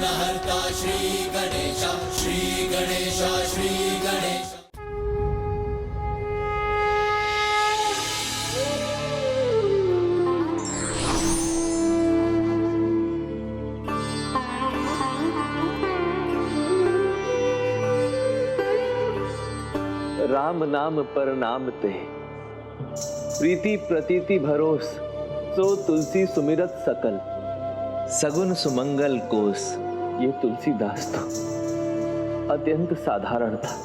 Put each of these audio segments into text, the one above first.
विघ्नहर्ता श्री गणेश, श्री गणेश, श्री गणेश। राम नाम पर नाम ते, प्रीति प्रतीति भरोस, सो तुलसी सुमिरत सकल, सगुन सुमंगल कोस। ये तुलसीदास तो अत्यंत साधारण था,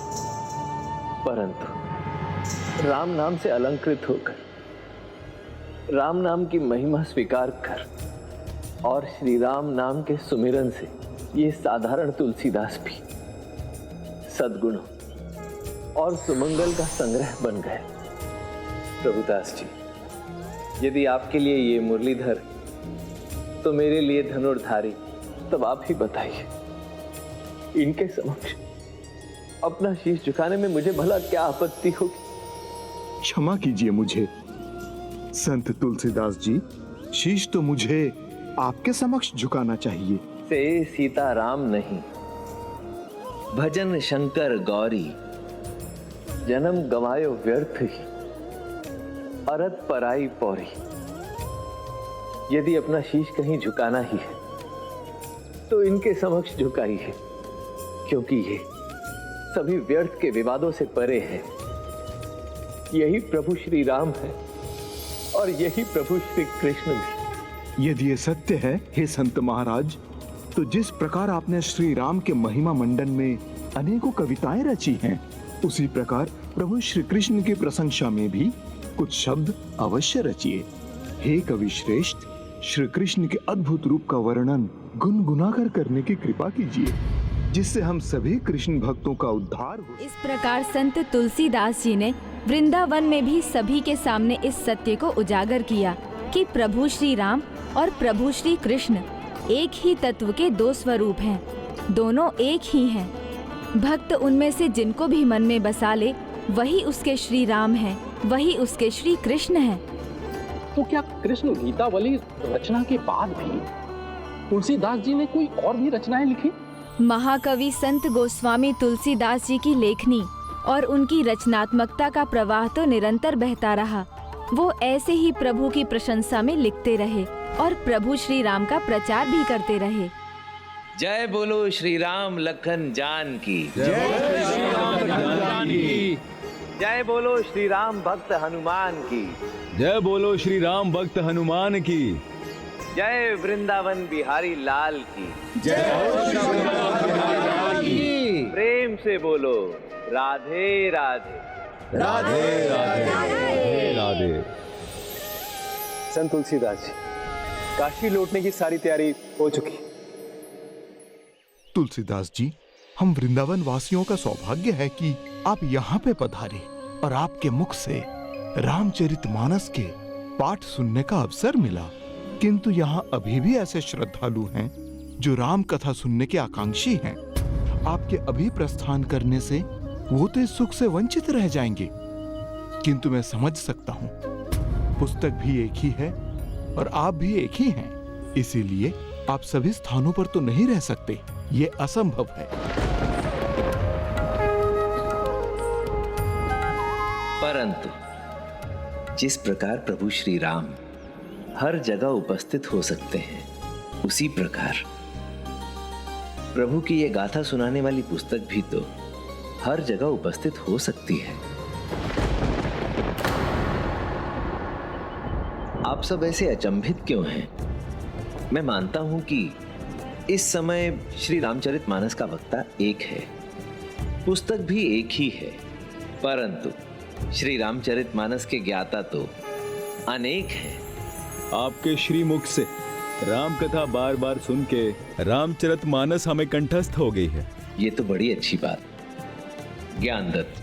परंतु राम नाम से अलंकृत होकर राम नाम की महिमा स्वीकार कर और श्री राम नाम के सुमिरन से ये साधारण तुलसीदास भी सद्गुणों और सुमंगल का संग्रह बन गए। प्रभुदास जी, यदि आपके लिए ये मुरलीधर तो मेरे लिए धनुर्धारी, तब आप ही बताइए, इनके समक्ष अपना शीश झुकाने में मुझे भला क्या आपत्ति होगी? क्षमा कीजिए मुझे संत तुलसीदास जी, शीश तो मुझे आपके समक्ष झुकाना चाहिए। से सीताराम नहीं, भजन शंकर गौरी, जन्म गवायो व्यर्थ ही, अरत पराई पौरी। यदि अपना शीश कहीं झुकाना ही है तो इनके समक्ष झुकाइए, क्योंकि ये सभी व्यर्थ के विवादों से परे हैं। यही प्रभु श्री राम है और यही प्रभु श्री कृष्ण भी। यदि ये सत्य है हे संत महाराज, तो जिस प्रकार आपने श्री राम के महिमा मंडन में अनेकों कविताएं रची हैं, उसी प्रकार प्रभु श्री कृष्ण की प्रशंसा में भी कुछ शब्द अवश्य रचिए। हे कवि श्रेष्ठ, श्री कृष्ण के अद्भुत रूप का वर्णन गुनगुनाकर करने की कृपा कीजिए, जिससे हम सभी कृष्ण भक्तों का उद्धार हो। इस प्रकार संत तुलसीदास जी ने वृंदावन में भी सभी के सामने इस सत्य को उजागर किया कि प्रभु श्री राम और प्रभु श्री कृष्ण एक ही तत्व के दो स्वरूप हैं, दोनों एक ही हैं। भक्त उनमें से जिनको भी मन में बसा ले, वही उसके श्री राम हैं, वही उसके श्री कृष्ण हैं। तो क्या कृष्ण गीतावली रचना के बाद भी तुलसीदास जी ने कोई और भी रचनाएं लिखी? महाकवि संत गोस्वामी तुलसीदास जी की लेखनी और उनकी रचनात्मकता का प्रवाह तो निरंतर बहता रहा। वो ऐसे ही प्रभु की प्रशंसा में लिखते रहे और प्रभु श्री राम का प्रचार भी करते रहे। जय बोलो श्री राम लखन जान की, जय श्री राम लखन जान की, जय बोलो श्री राम भक्त हनुमान की, जय बोलो श्री राम भक्त हनुमान की, जय वृंदावन बिहारी लाल की, जय हो श्री वृंदावन बिहारी लाल की। प्रेम से बोलो राधे राधे, राधे राधे राधे राधे। संत तुलसीदास जी, काशी लौटने की सारी तैयारी हो चुकी। तुलसीदास जी, हम वृंदावन वासियों का सौभाग्य है कि आप यहाँ पे पधारे और आपके मुख से रामचरितमानस के पाठ सुनने का अवसर मिला। किंतु यहाँ अभी भी ऐसे श्रद्धालु हैं जो राम कथा सुनने के आकांक्षी हैं। आपके अभी प्रस्थान करने से वो तो इस सुख से वंचित रह जाएंगे। किंतु मैं समझ सकता हूँ, पुस्तक भी एक ही है और आप भी एक ही हैं, इसीलिए आप सभी स्थानों पर तो नहीं रह सकते, ये असंभव है। परंतु जिस प्रकार प्रभु श्री राम हर जगह उपस्थित हो सकते हैं, उसी प्रकार प्रभु की ये गाथा सुनाने वाली पुस्तक भी तो हर जगह उपस्थित हो सकती है। आप सब ऐसे अचंभित क्यों हैं? मैं मानता हूं कि इस समय श्री रामचरितमानस का वक्ता एक है, पुस्तक भी एक ही है, परंतु श्री रामचरितमानस के ज्ञाता तो अनेक हैं। आपके श्रीमुख से राम कथा बार बार सुन के रामचरितमानस हमें कंठस्थ हो गई है। ये तो बड़ी अच्छी बात। ज्ञानदत्त,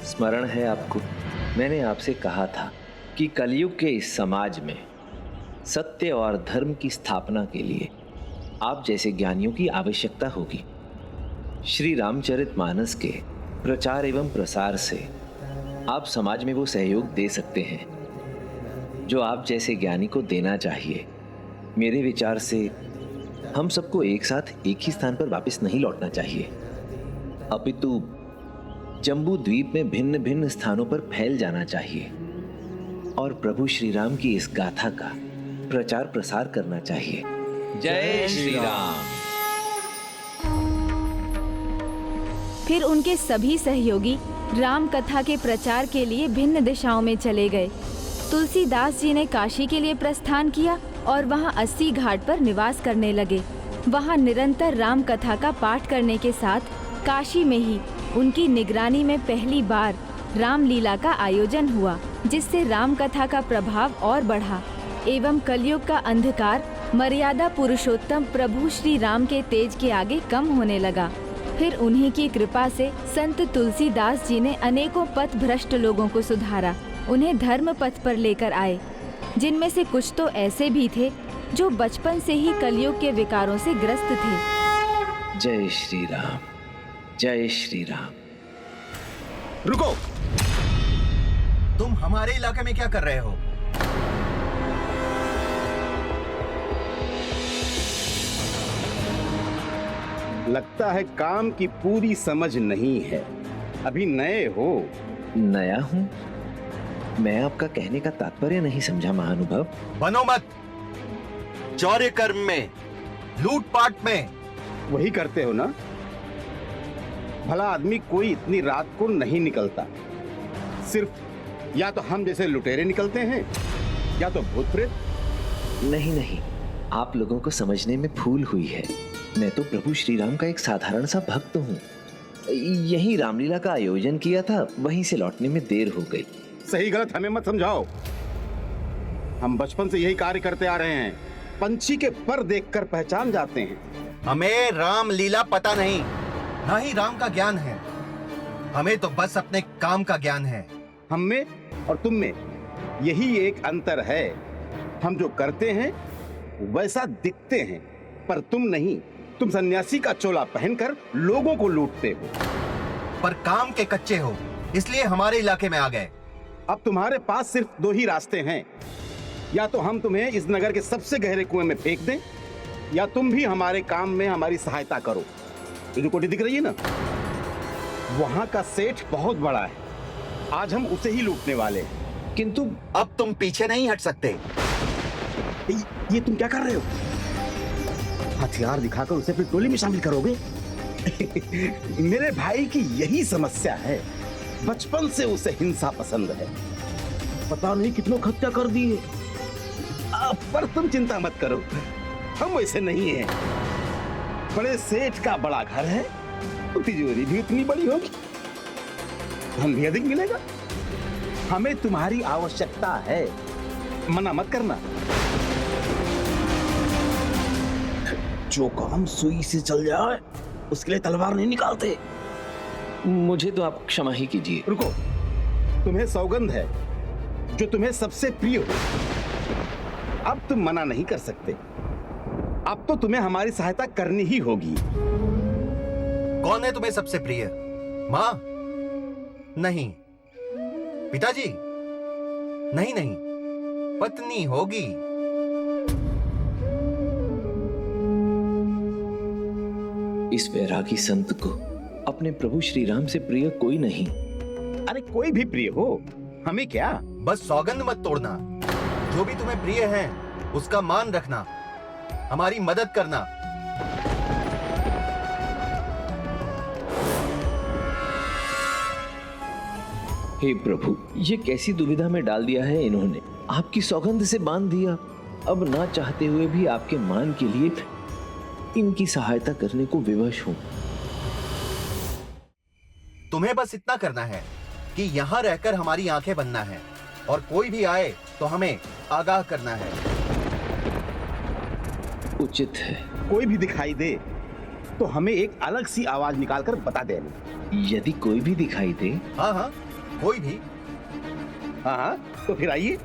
स्मरण है आपको, मैंने आपसे कहा था कि कलयुग के इस समाज में सत्य और धर्म की स्थापना के लिए आप जैसे ज्ञानियों की आवश्यकता होगी। श्री रामचरितमानस के प्रचार एवं प्रसार से आप समाज में वो सहयोग दे सकते हैं जो आप जैसे ज्ञानी को देना चाहिए। मेरे विचार से हम सबको एक साथ एक ही स्थान पर वापस नहीं लौटना चाहिए, अपितु जम्बू द्वीप में भिन्न भिन्न स्थानों पर फैल जाना चाहिए और प्रभु श्री राम की इस गाथा का प्रचार प्रसार करना चाहिए। जय श्री राम। फिर उनके सभी सहयोगी राम कथा के प्रचार के लिए भिन्न दिशाओं में चले गए। तुलसीदास जी ने काशी के लिए प्रस्थान किया और वहां 80 घाट पर निवास करने लगे। वहां निरंतर राम कथा का पाठ करने के साथ काशी में ही उनकी निगरानी में पहली बार रामलीला का आयोजन हुआ, जिससे राम कथा का प्रभाव और बढ़ा एवं कलयुग का अंधकार मर्यादा पुरुषोत्तम प्रभु श्री राम के तेज के आगे कम होने लगा। फिर उन्हीं की कृपा से संत तुलसीदास जी ने अनेकों पथ भ्रष्ट लोगों को सुधारा, उन्हें धर्म पथ पर लेकर आए, जिनमें से कुछ तो ऐसे भी थे जो बचपन से ही कलयुग के विकारों से ग्रस्त थे। जय श्री राम, जय श्री राम। रुको, तुम हमारे इलाके में क्या कर रहे हो? लगता है काम की पूरी समझ नहीं है, अभी नए हो। नया हूँ? मैं आपका कहने का तात्पर्य नहीं समझा महानुभाव। बनो मत। चौर्य कर्म में, लूटपाट में। वही करते हो ना? भला आदमी कोई इतनी रात को नहीं निकलता। सिर्फ या तो हम जैसे लुटेरे निकलते हैं या तो भूत प्रेत। नहीं नहीं, आप लोगों को समझने में भूल हुई है। मैं तो प्रभु श्री राम का एक साधारण सा भक्त हूँ। यही रामलीला का आयोजन किया था, वहीं से लौटने में देर हो गई। सही गलत हमें मत समझाओ। हम बचपन से यही कार्य करते आ रहे हैं। पंछी के पर देखकर पहचान जाते हैं। हमें रामलीला पता नहीं, ना ही राम का ज्ञान है। हमें तो बस अपने काम का ज्ञान है। हम में और तुम में यही एक अंतर है। हम जो करते हैं वैसा दिखते हैं, पर तुम नहीं। तुम सन्यासी का चोला पहनकर लोगों को लूटते हो। पर काम के कच्चे हो, इसलिए हमारे इलाके में आ गए। अब तुम्हारे पास सिर्फ दो ही रास्ते हैं, या तो हम तुम्हें इस नगर के सबसे गहरे कुएं में फेंक दें, या तुम भी हमारे काम में हमारी सहायता करो। ये जो कोठी दिख रही है ना, वहां का सेठ बहुत बड़ा है। आज हम उसे ही लूटने वाले हैं। किंतु अब तुम पीछे नहीं हट सकते। ये तुम क्या कर रहे हो? हथियार दिखाकर उसे अपनी टोली में शामिल करोगे? मेरे भाई की यही समस्या है। बचपन से उसे हिंसा पसंद है। पता नहीं कितनों हत्या कर दिए। पर तुम चिंता मत करो, हम वैसे नहीं हैं। बड़े सेठ का बड़ा घर है, तो तिजोरी भी उतनी बड़ी होगी, धन भी अधिक मिलेगा। हमें तुम्हारी आवश्यकता है, मना मत करना। जो काम सुई से चल जाए उसके लिए तलवार नहीं निकालते। मुझे तो आप क्षमा ही कीजिए। रुको, तुम्हें सौगंध है जो तुम्हें सबसे प्रिय हो। अब तुम मना नहीं कर सकते। अब तो तुम्हें हमारी सहायता करनी ही होगी। कौन है तुम्हें सबसे प्रिय? माँ? नहीं। पिताजी? नहीं नहीं, पत्नी होगी। इस वैरागी संत को अपने प्रभु श्री राम से प्रिय कोई नहीं। अरे कोई भी प्रिय हो, हमें क्या। बस सौगंध मत तोड़ना। जो भी तुम्हें प्रिय है उसका मान रखना, हमारी मदद करना। हे प्रभु, ये कैसी दुविधा में डाल दिया है इन्होंने। आपकी सौगंध से बांध दिया, अब ना चाहते हुए भी आपके मान के लिए इनकी सहायता करने को विवश हूं। तुम्हें बस इतना करना है कि यहाँ रहकर हमारी आंखें बनना है, और कोई भी आए तो हमें आगाह करना है। उचित है। कोई भी दिखाई दे तो हमें एक अलग सी आवाज निकालकर बता देना। यदि कोई भी दिखाई दे? हाँ हाँ, कोई भी। हाँ हाँ, तो फिर आइए।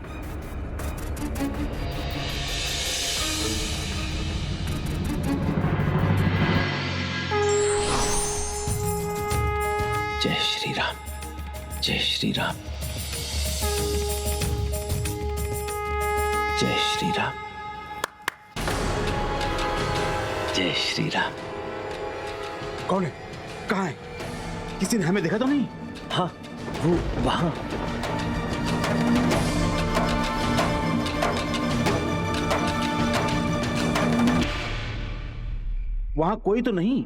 जय श्री राम, जय श्री राम, जय श्री राम। जय श्री राम। कौन है? कहाँ है? किसी ने हमें देखा तो नहीं? हाँ, वो वहां। वहां कोई तो नहीं।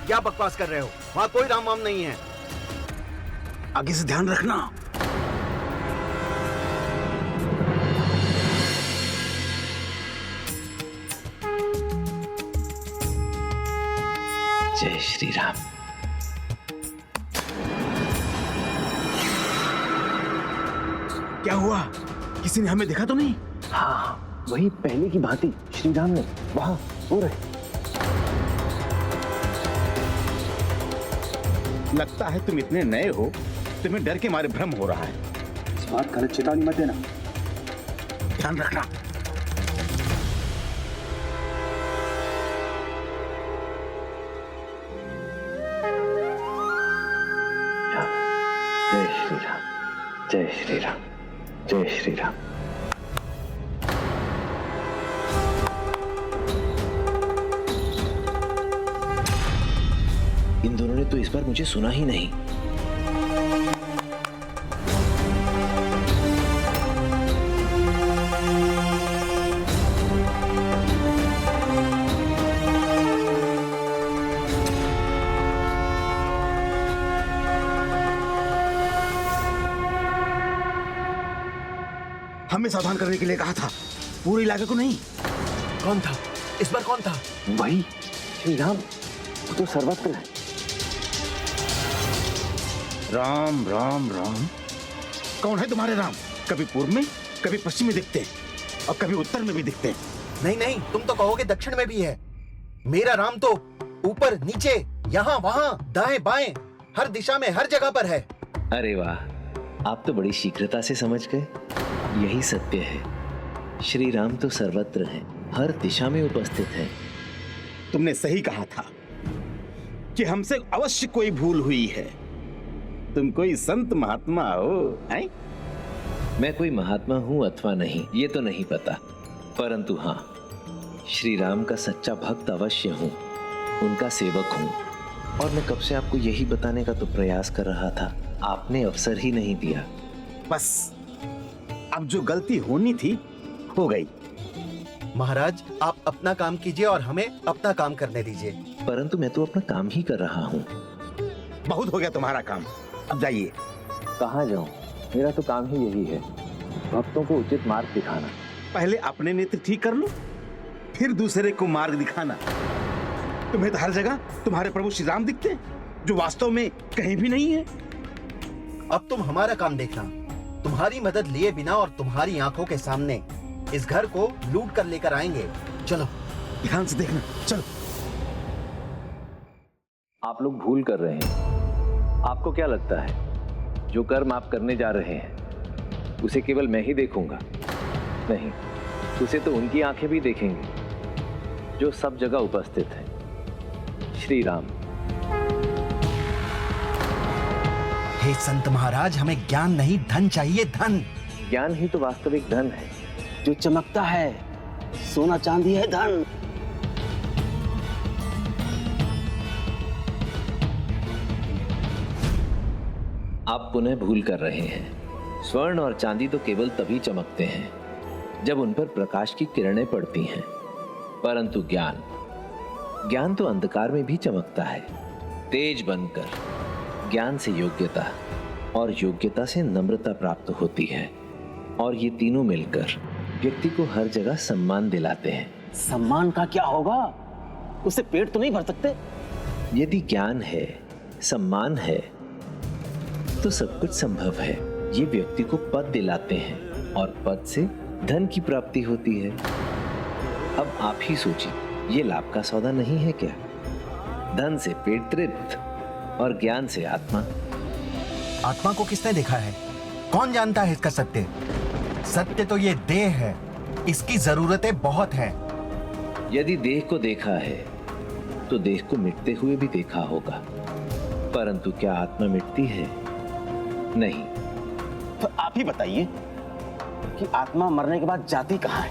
क्या बकवास कर रहे हो? वहां कोई राम वाम नहीं है। आगे से ध्यान रखना। जय श्री राम। क्या हुआ? किसी ने हमें देखा तो नहीं? हाँ, वही पहले की भांति श्री राम ने वहां हो रहे। लगता है तुम इतने नए हो, तुम्हें डर के मारे भ्रम हो रहा है। इस बात गलत चेतावनी मत देना। ध्यान रखना। जय श्री राम, जय श्री राम, जय श्री राम। इन दोनों ने तो इस बार मुझे सुना ही नहीं। हमें सावधान करने के लिए कहा था, पूरे इलाके को नहीं। कौन था? इस बार कौन था? वही श्री राम, वो तो सर्वत्र है। राम राम राम। कौन है तुम्हारे राम? कभी पूर्व में, कभी पश्चिम में दिखते हैं और कभी उत्तर में भी दिखते हैं। नहीं नहीं, तुम तो कहोगे दक्षिण में भी है। मेरा राम तो ऊपर नीचे, यहाँ वहाँ, दाएं बाएं, हर दिशा में, हर जगह पर है। अरे वाह, आप तो बड़ी शीघ्रता से समझ गए। यही सत्य है, श्री राम तो सर्वत्र हैं, हर दिशा में उपस्थित हैं। तुमने सही कहा था कि हमसे अवश्य कोई भूल हुई है। तुम कोई संत महात्मा हो, हैं? मैं कोई महात्मा हूं अथवा नहीं, ये तो नहीं पता, परंतु हाँ, श्री राम का सच्चा भक्त अवश्य हूं, उनका सेवक हूं। और मैं कब से आपको यही बताने का तो प्रयास कर रहा था, आपने अवसर ही नहीं दिया। बस अब जो गलती होनी थी हो गई। महाराज, आप अपना काम कीजिए और हमें अपना काम करने दीजिए। परंतु मैं तो अपना काम ही कर रहा हूँ। बहुत हो गया तुम्हारा काम, अब जाइए। कहाँ जाऊँ? मेरा तो काम ही यही है, भक्तों को उचित मार्ग दिखाना। पहले अपने नेत्र ठीक कर लो, फिर दूसरे को मार्ग दिखाना। तुम्हें तो हर जगह तुम्हारे प्रभु श्री राम दिखते हैं, जो वास्तव में कहीं भी नहीं है। अब तुम हमारा काम देखना। तुम्हारी मदद लिए बिना और तुम्हारी आंखों के सामने इस घर को लूट कर लेकर आएंगे। चलो ध्यान से देखना, चलो। आप लोग भूल कर रहे हैं। आपको क्या लगता है, जो कर्म आप करने जा रहे हैं उसे केवल मैं ही देखूंगा? नहीं, उसे तो उनकी आंखें भी देखेंगे जो सब जगह उपस्थित हैं, श्री राम। हे संत महाराज, हमें ज्ञान नहीं धन चाहिए, धन। ज्ञान ही तो वास्तविक धन है। जो चमकता है, सोना चांदी है धन। आप पुनः भूल कर रहे हैं। स्वर्ण और चांदी तो केवल तभी चमकते हैं जब उन पर प्रकाश की किरणें पड़ती हैं, परंतु ज्ञान तो अंधकार में भी चमकता है, तेज बनकर। ज्ञान से योग्यता और योग्यता से नम्रता प्राप्त होती है, और ये तीनों मिलकर व्यक्ति को हर जगह सम्मान दिलाते हैं। सम्मान का क्या होगा? उससे पेट तो नहीं भर सकते। यदि ज्ञान है, सम्मान है, तो सब कुछ संभव है। ये व्यक्ति को पद दिलाते हैं और पद से धन की प्राप्ति होती है। अब आप ही सोचिए, ये लाभ का सौदा नहीं है क्या? धन से पेट तृप्त और ज्ञान से आत्मा। आत्मा को किसने देखा है? कौन जानता है इसका सत्य? सत्य तो ये देह है, इसकी जरूरतें बहुत हैं। यदि देह को देखा है तो देह को मिटते हुए भी देखा होगा, परंतु क्या आत्मा मिटती है? नहीं। तो आप ही बताइए कि आत्मा मरने के बाद जाती कहाँ है?